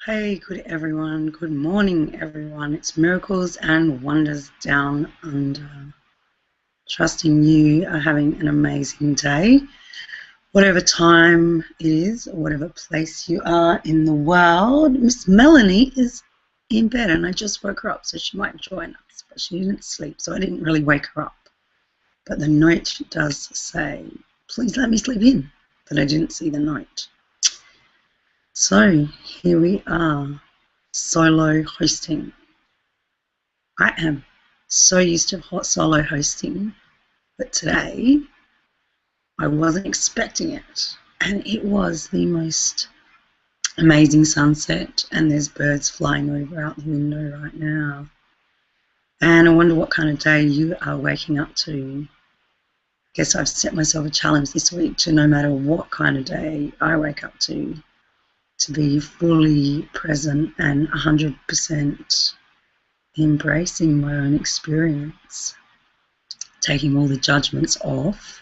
Hey, good morning everyone. It's Miracles and Wonders Down Under. Trusting you are having an amazing day. Whatever time it is or whatever place you are in the world, Miss Melanie is in bed and I just woke her up, so she might join us, but she didn't sleep, so I didn't really wake her up. But the note does say, please let me sleep in, but I didn't see the note. So here we are. Solo hosting. I am so used to solo hosting, but today I wasn't expecting it. And it was the most amazing sunset, and there's birds flying over out the window right now. And I wonder what kind of day you are waking up to. I guess I've set myself a challenge this week to, no matter what kind of day I wake up to be fully present and 100% embracing my own experience, taking all the judgments off.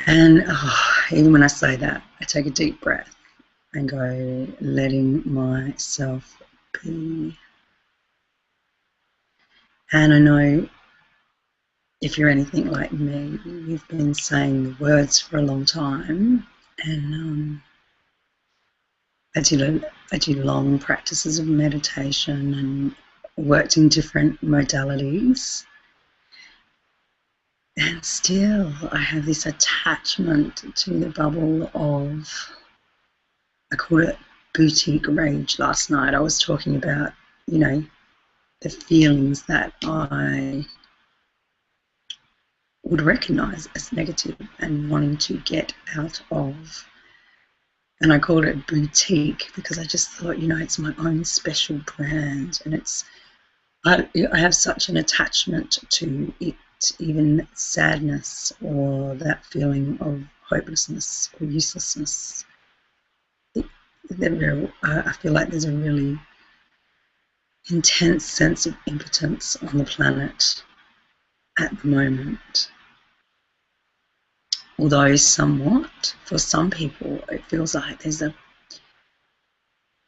And even when I say that, I take a deep breath and go, letting myself be. And I know if you're anything like me, you've been saying the words for a long time, and I did long practices of meditation and worked in different modalities. And still I have this attachment to the bubble of, I called it boutique rage last night. I was talking about, the feelings that I would recognize as negative and wanting to get out of. And I called it boutique because I just thought, it's my own special brand, and I have such an attachment to it, even sadness or that feeling of hopelessness or uselessness. I feel like there's a really intense sense of impotence on the planet at the moment. Although somewhat, for some people, it feels like there's a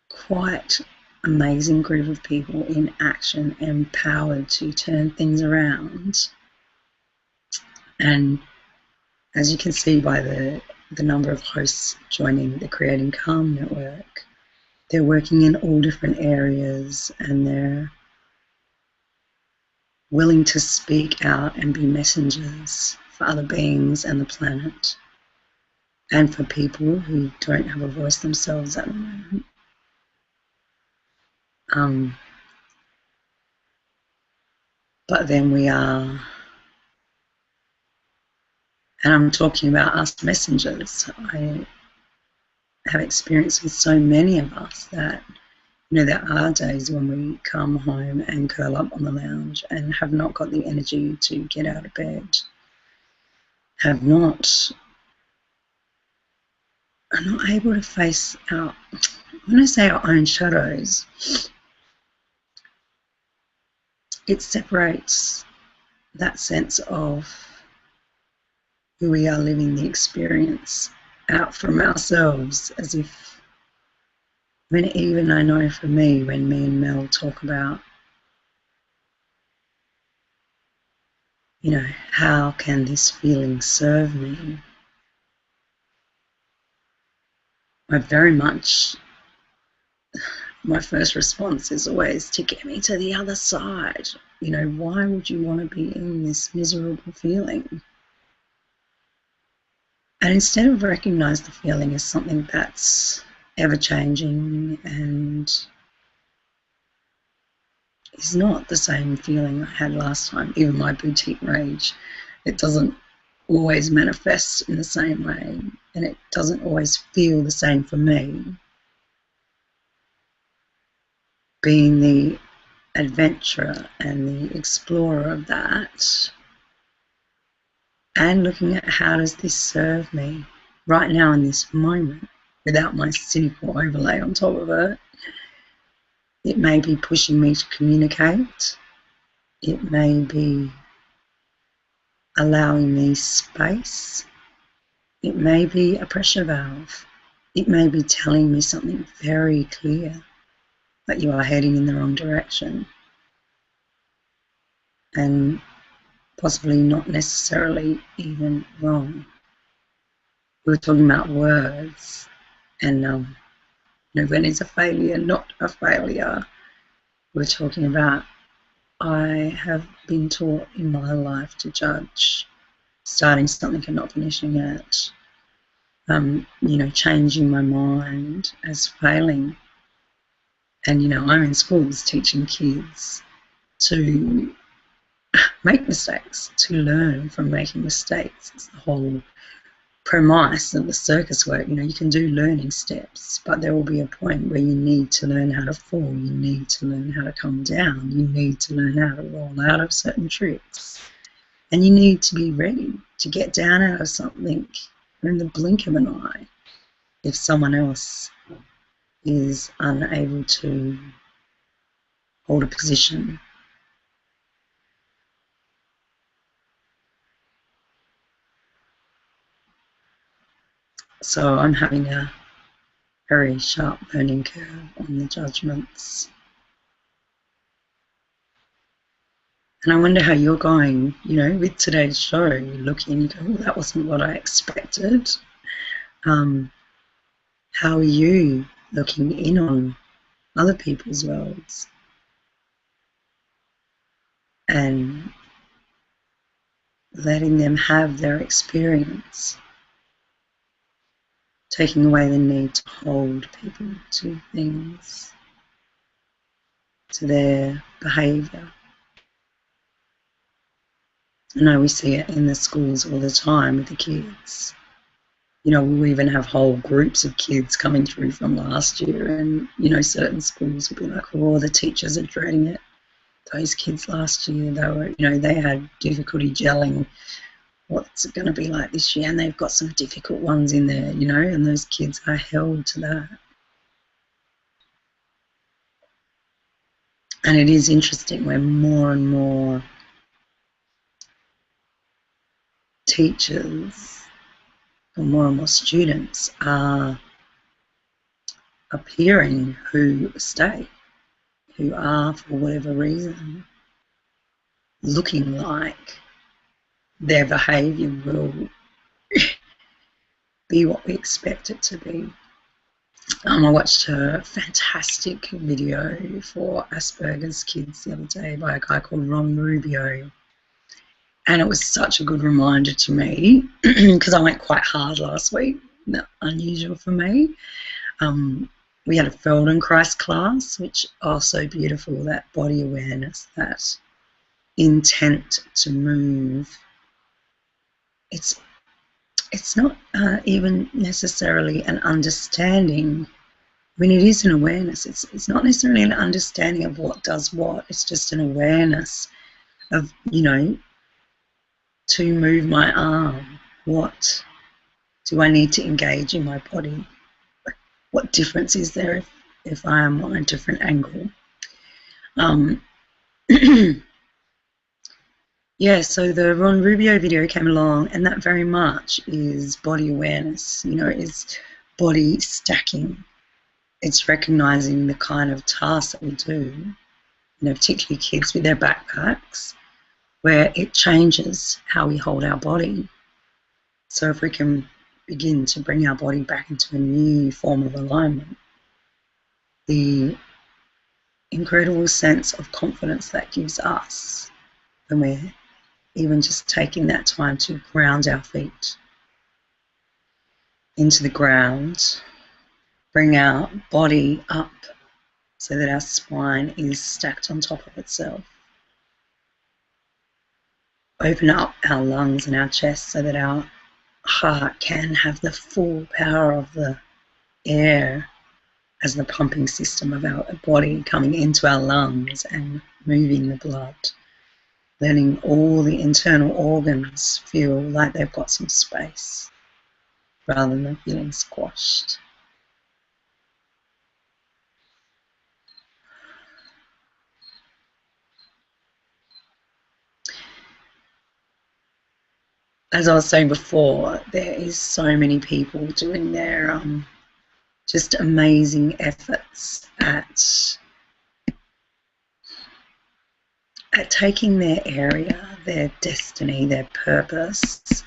quite amazing group of people in action, empowered to turn things around. And as you can see by the number of hosts joining the Creating Calm Network, they're working in all different areas, and they're willing to speak out and be messengers for other beings and the planet, and for people who don't have a voice themselves at the moment. But then we are, and I'm talking about us messengers. I have experienced with so many of us that, there are days when we come home and curl up on the lounge and have not got the energy to get out of bed, are not able to face our, when I say our own shadows, it separates that sense of who we are living the experience out from ourselves, as if, even I know for me, when me and Mel talk about, how can this feeling serve me? My first response is always to get me to the other side. Why would you want to be in this miserable feeling? And instead of recognize the feeling as something that's ever-changing and is not the same feeling I had last time, even my boutique rage, it doesn't always manifest in the same way, and it doesn't always feel the same for me. Being the adventurer and the explorer of that, and looking at how does this serve me right now in this moment, without my cynical overlay on top of it. It may be pushing me to communicate. It may be allowing me space. It may be a pressure valve. it may be telling me something very clear, that you are heading in the wrong direction, and possibly not necessarily even wrong. We were talking about words, and when is a failure not a failure? We're talking about, I have been taught in my life to judge starting something and not finishing it, changing my mind as failing. And I'm in schools teaching kids to make mistakes, to learn from making mistakes. It's the whole premise of the circus work. You can do learning steps, but there will be a point where you need to learn how to fall, you need to learn how to come down, you need to learn how to roll out of certain tricks, and you need to be ready to get down out of something in the blink of an eye if someone else is unable to hold a position. So I'm having a very sharp learning curve on the judgments. And I wonder how you're going, with today's show. You look in, you go, well, that wasn't what I expected. How are you looking in on other people's worlds and letting them have their experience, taking away the need to hold people to things, to their behaviour. I know we see it in the schools all the time with the kids. We'll even have whole groups of kids coming through from last year, and certain schools will be like, oh, the teachers are dreading it. Those kids last year, they had difficulty gelling. What's it going to be like this year? And they've got some difficult ones in there, and those kids are held to that. And it is interesting when more and more teachers or more and more students are appearing who stay, who are, for whatever reason, looking like their behaviour will be what we expect it to be. I watched a fantastic video for Asperger's kids the other day by a guy called Ron Rubio. And it was such a good reminder to me, because I went quite hard last week, unusual for me. We had a Feldenkrais class, which also beautiful, that body awareness, that intent to move. It's not even necessarily an understanding. I mean, it is an awareness. It's not necessarily an understanding of what does what. It's just an awareness of, to move my arm. What do I need to engage in my body? What difference is there if I am on a different angle? Yeah, so the Ron Rubio video came along, and that very much is body awareness, is body stacking. It's recognising the kind of tasks that we do, particularly kids with their backpacks, where it changes how we hold our body. So if we can begin to bring our body back into a new form of alignment, the incredible sense of confidence that gives us when we're even just taking that time to ground our feet into the ground, bring our body up so that our spine is stacked on top of itself. Open up our lungs and our chest so that our heart can have the full power of the air as the pumping system of our body coming into our lungs and moving the blood. Letting all the internal organs feel like they've got some space rather than feeling squashed. As I was saying before, there is so many people doing their just amazing efforts at taking their area, their destiny, their purpose,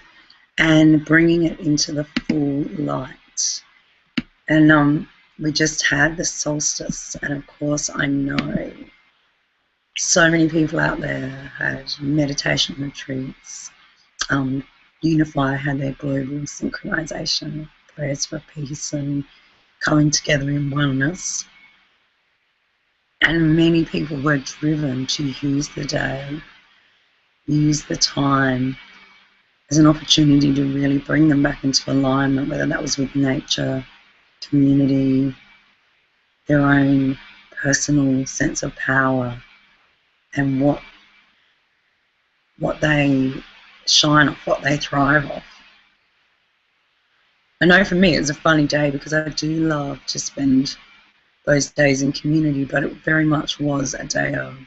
and bringing it into the full light. And we just had the solstice, and of course I know so many people out there had meditation retreats. Unify had their global synchronization, prayers for peace and coming together in oneness. And many people were driven to use the day, use the time as an opportunity to really bring them back into alignment, whether that was with nature, community, their own personal sense of power, and what they shine off, what they thrive off. I know for me it was a funny day because I do love to spend those days in community, but it very much was a day of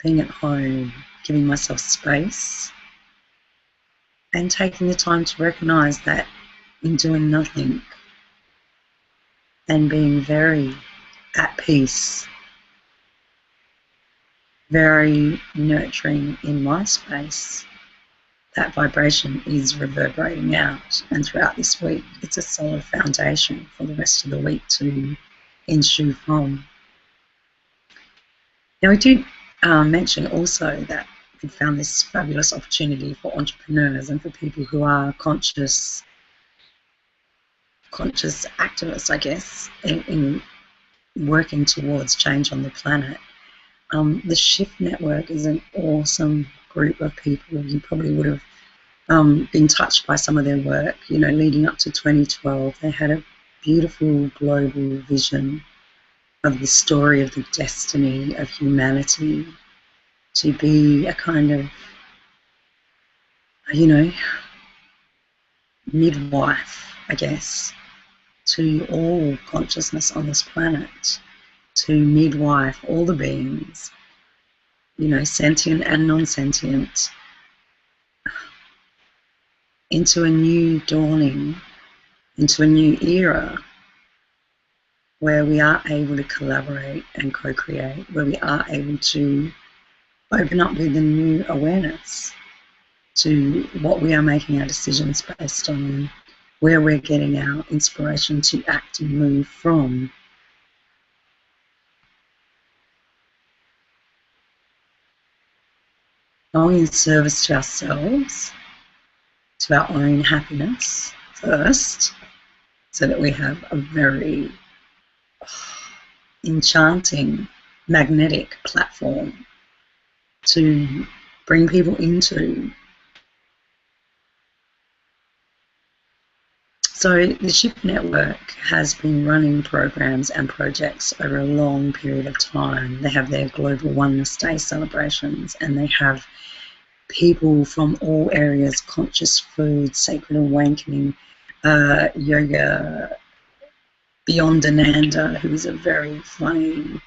being at home, giving myself space, and taking the time to recognise that in doing nothing and being very at peace, very nurturing in my space, that vibration is reverberating out. And throughout this week, it's a solid foundation for the rest of the week to ensue from. Now, we did mention also that we found this fabulous opportunity for entrepreneurs and for people who are conscious activists, I guess, in working towards change on the planet. The Shift Network is an awesome group of people. You probably would have been touched by some of their work. You know, leading up to 2012, they had a beautiful global vision of the story of the destiny of humanity to be a kind of, you know, midwife, I guess, to all consciousness on this planet, to midwife all the beings, you know, sentient and non-sentient, into a new dawning, into a new era where we are able to collaborate and co-create, where we are able to open up with a new awareness to what we are making our decisions based on, where we're getting our inspiration to act and move from. Going in service to ourselves, to our own happiness first, so that we have a very enchanting, magnetic platform to bring people into. So the Shift Network has been running programs and projects over a long period of time. They have their Global Oneness Day celebrations, and they have people from all areas: conscious food, sacred awakening, yoga, Beyond Ananda, who is a very funny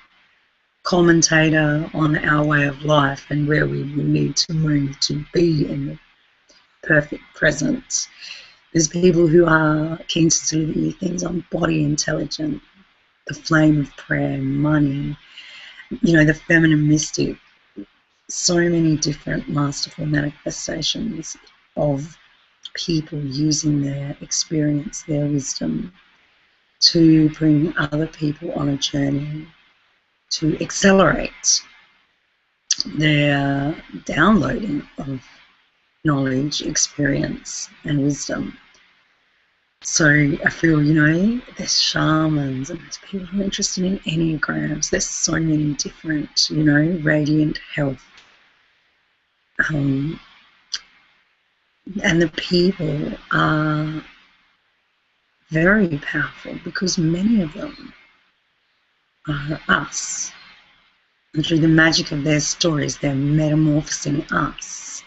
commentator on our way of life and where we need to move to be in the perfect present. There's people who are keen to do things on body intelligence, the flame of prayer, money, you know, the feminine mystic, so many different masterful manifestations of people using their experience, their wisdom, to bring other people on a journey to accelerate their downloading of knowledge, experience, and wisdom. So I feel, you know, there's shamans and there's people who are interested in enneagrams. There's so many different, you know, radiant health. And the people are very powerful because many of them are us. And through the magic of their stories, they're metamorphosing us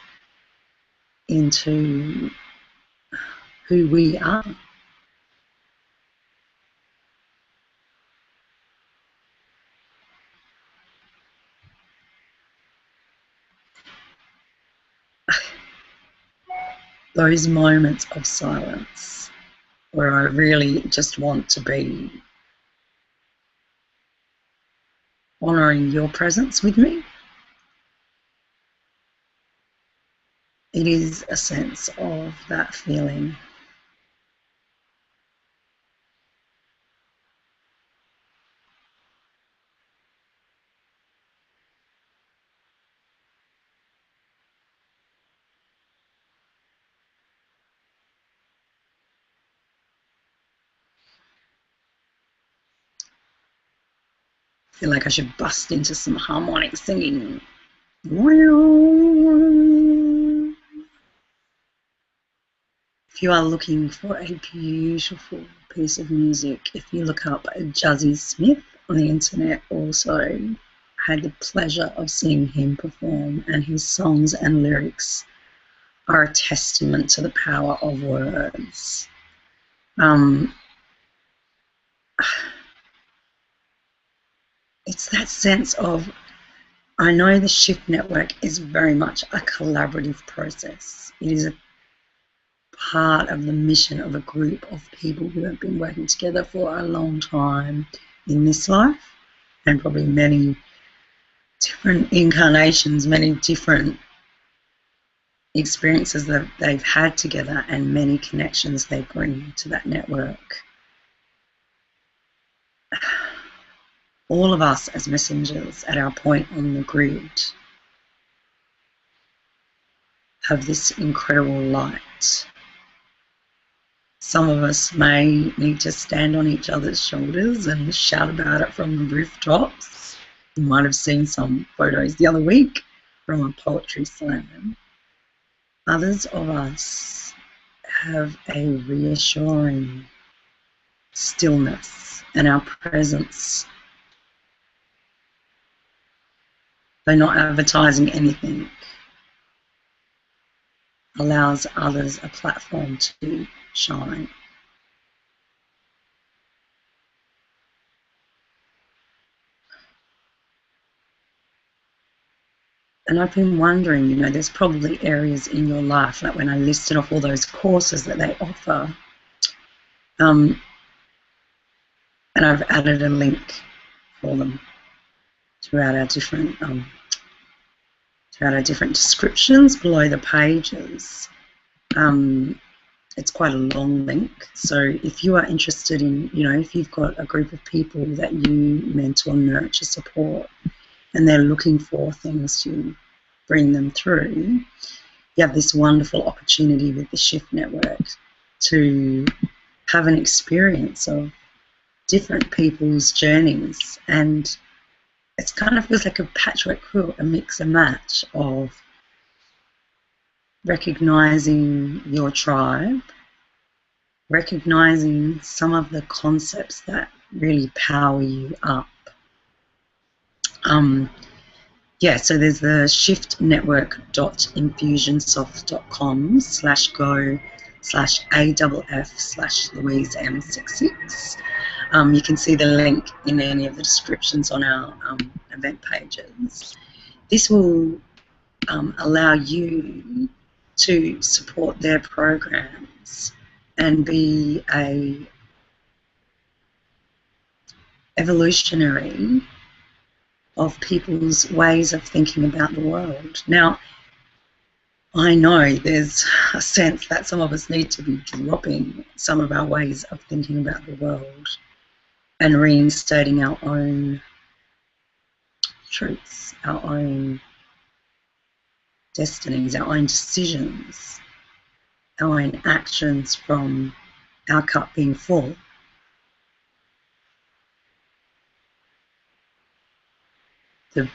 into who we are. Those moments of silence where I really just want to be honouring your presence with me. It is a sense of that feeling. I feel like I should bust into some harmonic singing. If you are looking for a beautiful piece of music, if you look up Jazzy Smith on the internet, also had the pleasure of seeing him perform, and his songs and lyrics are a testament to the power of words. It's that sense of, I know the Shift Network is very much a collaborative process. It is a part of the mission of a group of people who have been working together for a long time in this life, and probably many different incarnations, many different experiences that they've had together, and many connections they bring to that network. All of us as messengers at our point on the grid have this incredible light. Some of us may need to stand on each other's shoulders and shout about it from the rooftops. You might have seen some photos the other week from a poetry slam. Others of us have a reassuring stillness, and our presence, though not advertising anything, allows others a platform to shine. And I've been wondering, you know, there's probably areas in your life, like when I listed off all those courses that they offer, and I've added a link for them throughout our different descriptions below the pages. It's quite a long link, so if you are interested in, you know, if you've got a group of people that you mentor, nurture, support, and they're looking for things to bring them through, you have this wonderful opportunity with the Shift Network to have an experience of different people's journeys, and it kind of feels like a patchwork quilt, a mix and match of recognizing your tribe, recognizing some of the concepts that really power you up. So there's the shiftnetwork.infusionsoft.com/go/AFF/Louise M66. You can see the link in any of the descriptions on our event pages. This will allow you to support their programs and be a evolutionary of people's ways of thinking about the world. Now, I know there's a sense that some of us need to be dropping some of our ways of thinking about the world and reinstating our own truths, our own destinies, our own decisions, our own actions from our cup being full. The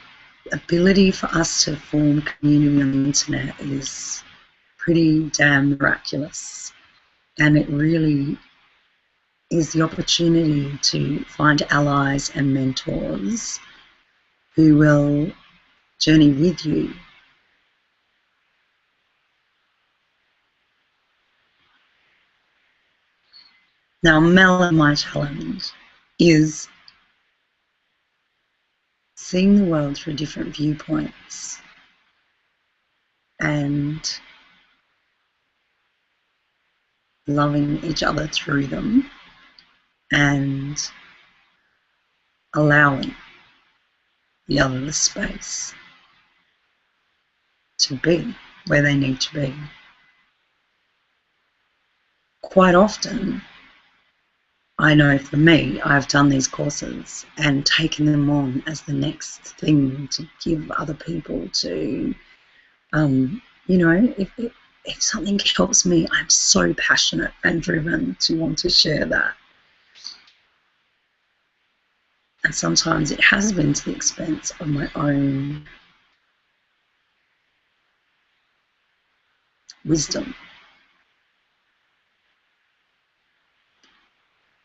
ability for us to form community on the internet is pretty damn miraculous, and it really is the opportunity to find allies and mentors who will journey with you. Now, my challenge is seeing the world through different viewpoints and loving each other through them, and allowing the other the space to be where they need to be. Quite often, I know for me, I've done these courses and taken them on as the next thing to give other people to, you know, if something helps me, I'm so passionate and driven to want to share that. And sometimes it has been to the expense of my own wisdom.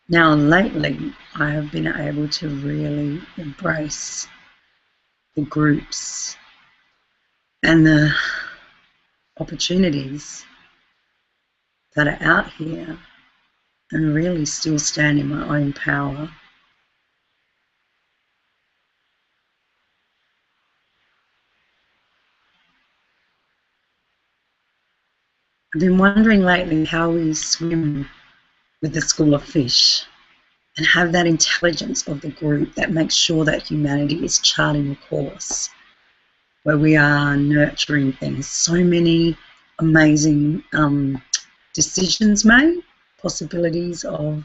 Now, lately, I have been able to really embrace the groups and the opportunities that are out here and really still stand in my own power. I've been wondering lately how we swim with the school of fish and have that intelligence of the group that makes sure that humanity is charting a course where we are nurturing things. So many amazing decisions made, possibilities of,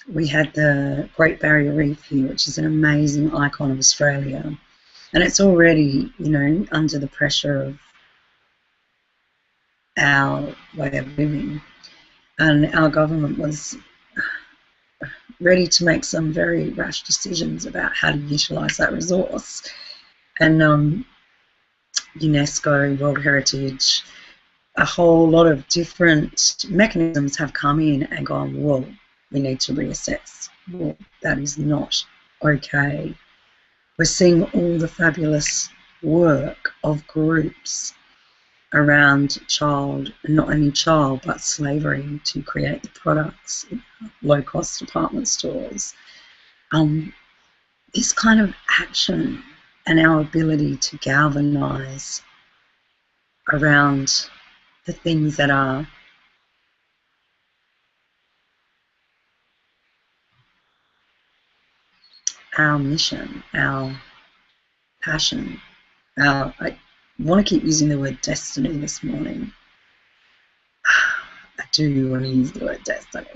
we had the Great Barrier Reef here, which is an amazing icon of Australia, and it's already, you know, under the pressure of our way of living, and our government was ready to make some very rash decisions about how to utilise that resource. And UNESCO, World Heritage, a whole lot of different mechanisms have come in and gone, whoa, we need to reassess. Well, that is not okay. We're seeing all the fabulous work of groups around not only child, but slavery to create the products, low-cost department stores. This kind of action and our ability to galvanise around the things that are our mission, our passion, I want to keep using the word destiny this morning. I do want to use the word destiny.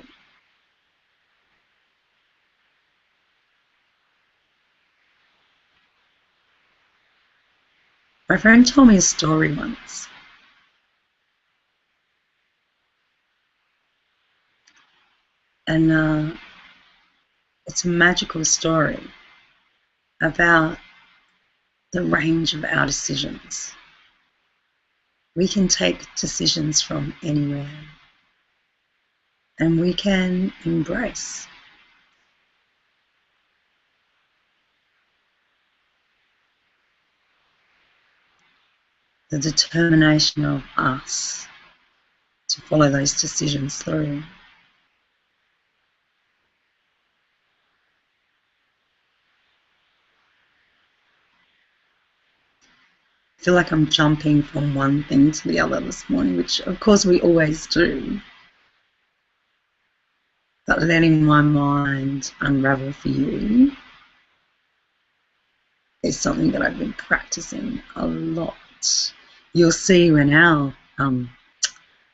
My friend told me a story once. And it's a magical story about the range of our decisions. We can take decisions from anywhere, and we can embrace the determination of us to follow those decisions through. I feel like I'm jumping from one thing to the other this morning, which of course we always do. But letting my mind unravel for you is something that I've been practicing a lot. You'll see when our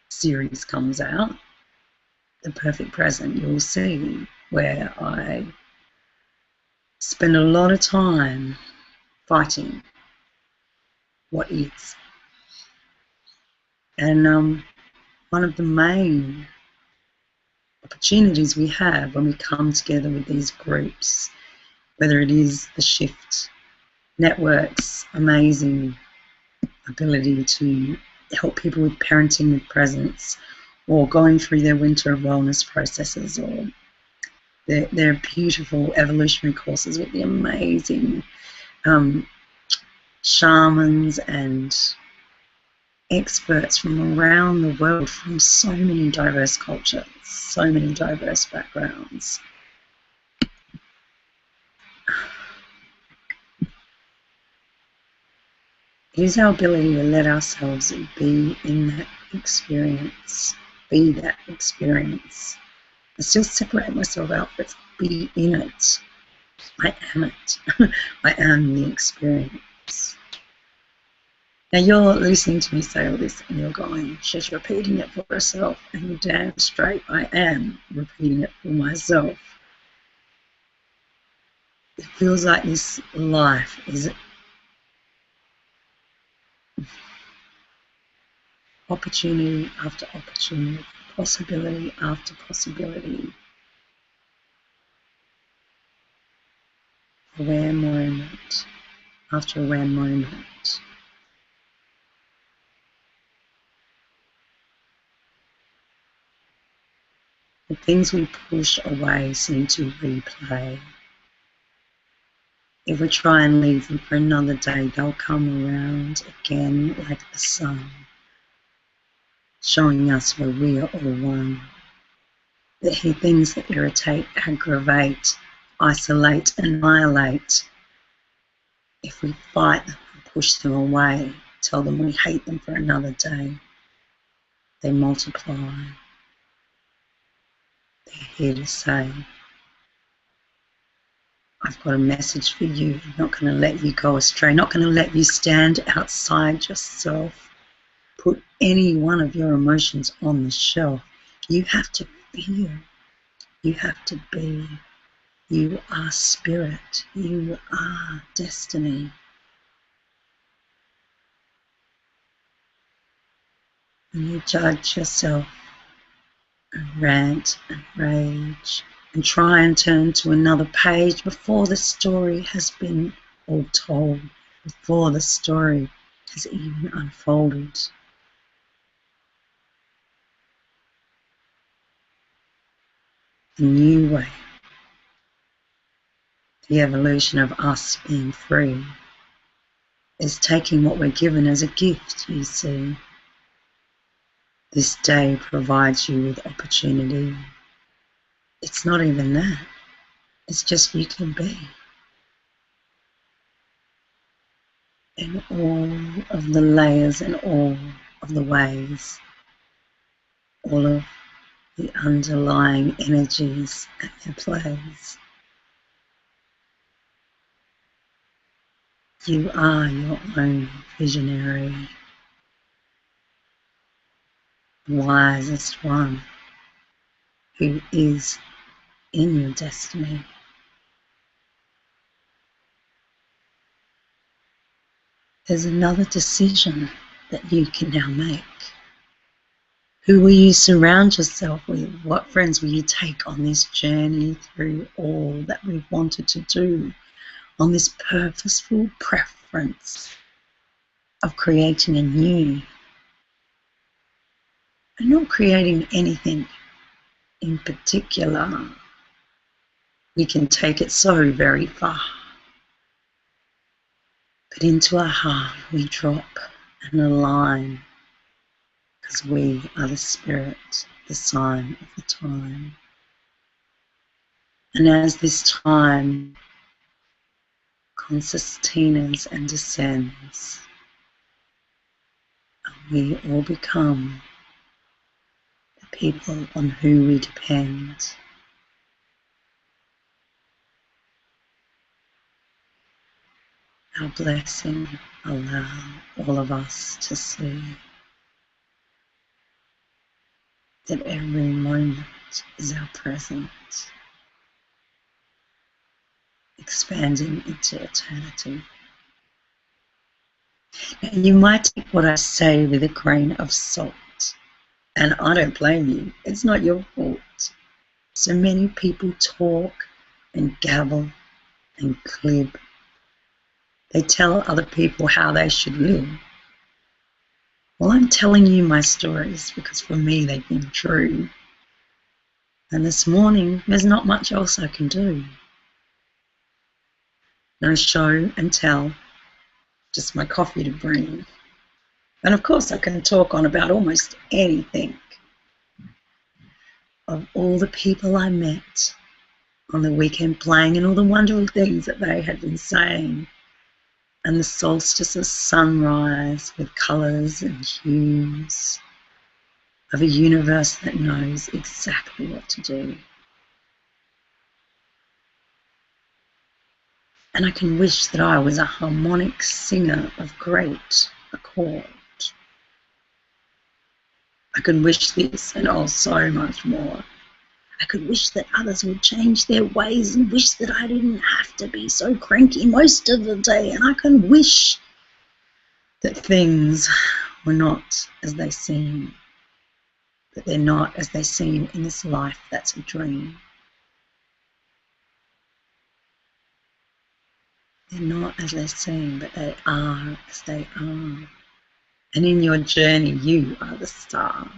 series comes out, The Perfect Present, you'll see where I spend a lot of time fighting what is. And one of the main opportunities we have when we come together with these groups, whether it is the Shift Network's amazing ability to help people with parenting with presence, or going through their winter of wellness processes, or their beautiful evolutionary courses with the amazing shamans and experts from around the world, from so many diverse cultures, so many diverse backgrounds. It is our ability to let ourselves be in that experience be that experience. I still separate myself out, but be in it. I am it. I am the experience. Now you're listening to me say all this and you're going, she's repeating it for herself, and you're damn straight I am repeating it for myself. It feels like this life is opportunity after opportunity, possibility after possibility, aware moment after aware moment. The things we push away seem to replay. If we try and leave them for another day, they'll come around again like the sun, showing us where we are all one. The things that irritate, aggravate, isolate, annihilate, if we fight them and push them away, tell them we hate them for another day, they multiply. They're here to say, I've got a message for you. I'm not going to let you go astray. Not going to let you stand outside yourself. Put any one of your emotions on the shelf. You have to feel. You have to be. You are spirit. You are destiny. When you judge yourself and rant and rage and try and turn to another page before the story has been all told, before the story has even unfolded. The new way, the evolution of us being free, is taking what we're given as a gift, you see. This day provides you with opportunity. It's not even that. It's just you can be. In all of the layers and all of the ways, all of the underlying energies and their plays. You are your own visionary, wisest one who is in your destiny. There's another decision that you can now make. Who will you surround yourself with? What friends will you take on this journey through all that we've wanted to do, on this purposeful preference of creating a new, and not creating anything in particular? We can take it so very far. But into our heart we drop and align, because we are the spirit, the sign of the time. And as this time concertinas and descends, we all become the people on whom we depend. Our blessing allow all of us to see that every moment is our present, expanding into eternity. Now, you might take what I say with a grain of salt, and I don't blame you. It's not your fault. So many people talk and gabble and glib. They tell other people how they should live. Well, I'm telling you my stories because for me they've been true. And this morning, there's not much else I can do. No show and tell, just my coffee to bring. And of course I can talk on about almost anything. Of all the people I met on the weekend playing and all the wonderful things that they had been saying. And the solstice's sunrise with colours and hues. of a universe that knows exactly what to do. And I can wish that I was a harmonic singer of great accord. I could wish this and oh, so much more. I could wish that others would change their ways and wish that I didn't have to be so cranky most of the day. And I can wish that things were not as they seem, that they're not as they seem in this life that's a dream. They're not as they seem, but they are as they are. And in your journey, you are the star.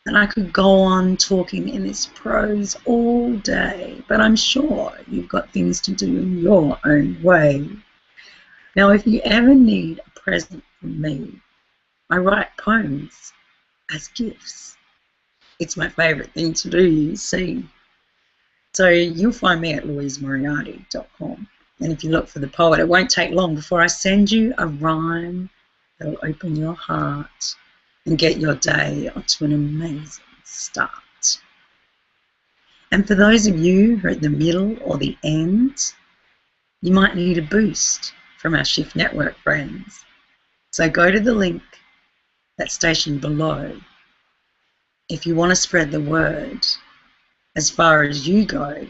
And I could go on talking in this prose all day, but I'm sure you've got things to do in your own way. Now, if you ever need a present from me, I write poems as gifts. It's my favourite thing to do, you see. So you'll find me at louisemoriarty.com. And if you look for the poet, it won't take long before I send you a rhyme that'll open your heart and get your day onto an amazing start. And for those of you who are at the middle or the end, you might need a boost from our Shift Network friends. So go to the link that's stationed below if you want to spread the word as far as you go.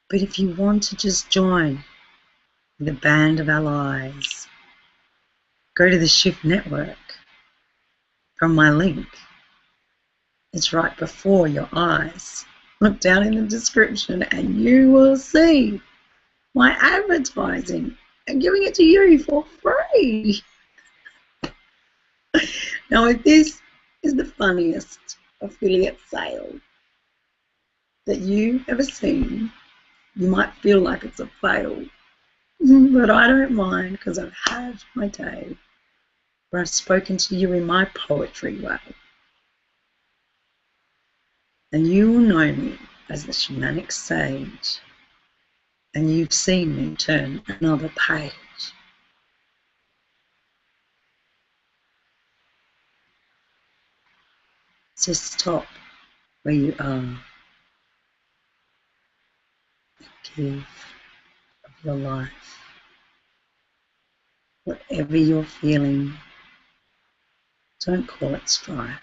But if you want to just join the band of allies, go to the Shift Network from my link. It's right before your eyes. Look down in the description and you will see my advertising and giving it to you for free. Now, if this is the funniest affiliate sale that you've ever seen, you might feel like it's a fail, but I don't mind because I've had my day where I've spoken to you in my poetry way. And you will know me as the shamanic sage, and you've seen me turn another page. So stop where you are and give of your life. Whatever you're feeling, don't call it strife.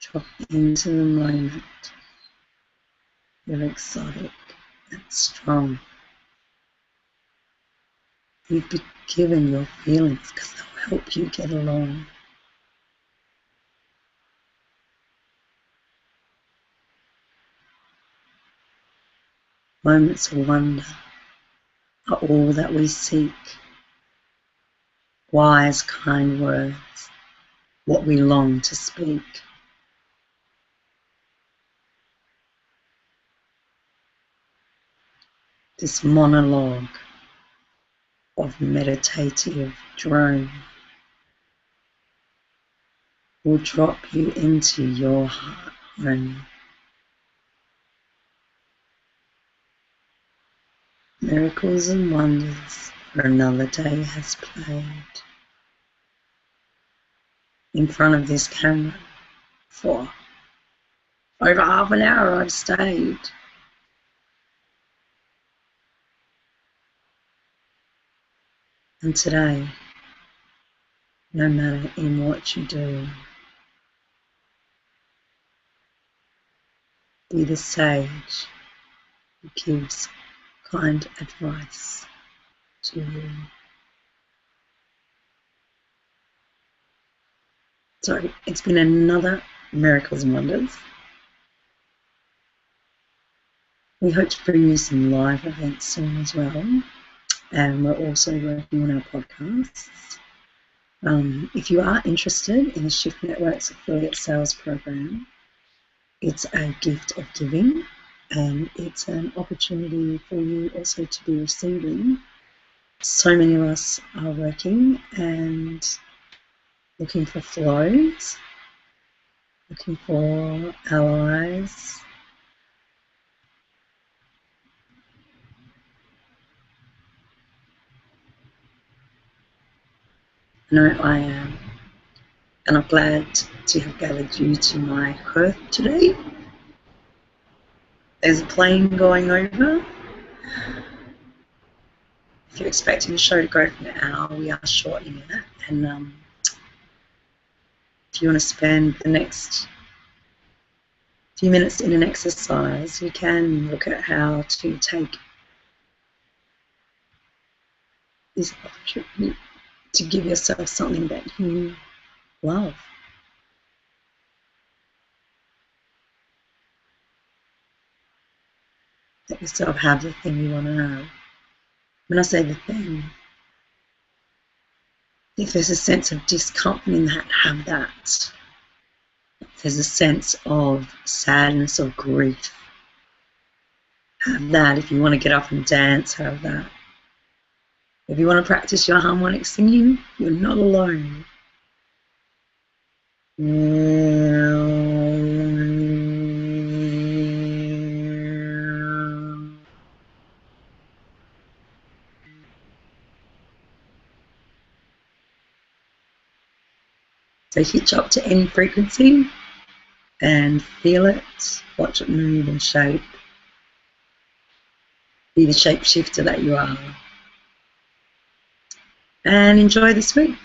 Drop into the moment. You're exotic and strong. You've been given your feelings because they'll help you get along. Moments of wonder are all that we seek. Wise, kind words, what we long to speak. This monologue of meditative drone will drop you into your heart home. Miracles and wonders for another day has played. In front of this camera for over half an hour I've stayed. And today, no matter in what you do, be the sage who gives kind advice to you. So it's been another Miracles and Wonders. We hope to bring you some live events soon as well. And we're also working on our podcasts. If you are interested in the Shift Network's affiliate sales program, it's a gift of giving, and it's an opportunity for you also to be receiving. So many of us are working and looking for flows, looking for allies, I know I am. And I'm glad to have gathered you to my hearth today. There's a plane going over. If you're expecting the show to go for an hour, we are shortening it. And if you want to spend the next few minutes in an exercise, you can look at how to take this opportunity to give yourself something that you love. Let yourself have the thing you want to have. When I say the thing, if there's a sense of discomfort in that, have that. If there's a sense of sadness or grief, have that. If you want to get up and dance, have that. If you want to practice your harmonic singing, you're not alone. So hitch up to any frequency and feel it, watch it move and shape. Be the shapeshifter that you are. And enjoy this week.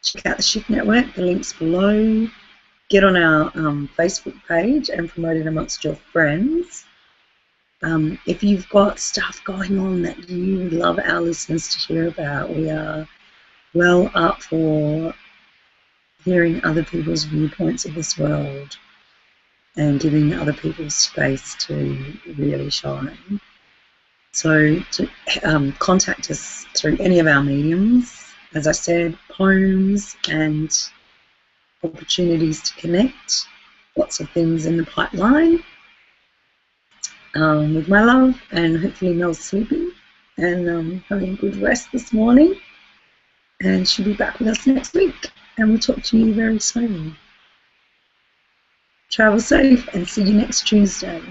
Check out the Shift Network, the link's below. Get on our Facebook page and promote it amongst your friends. If you've got stuff going on that you would love our listeners to hear about, we are well up for hearing other people's viewpoints of this world and giving other people space to really shine. So to contact us through any of our mediums, as I said, poems and opportunities to connect, lots of things in the pipeline. With my love, and hopefully Mel's sleeping and having a good rest this morning, and she'll be back with us next week, and we'll talk to you very soon. Travel safe and see you next Tuesday.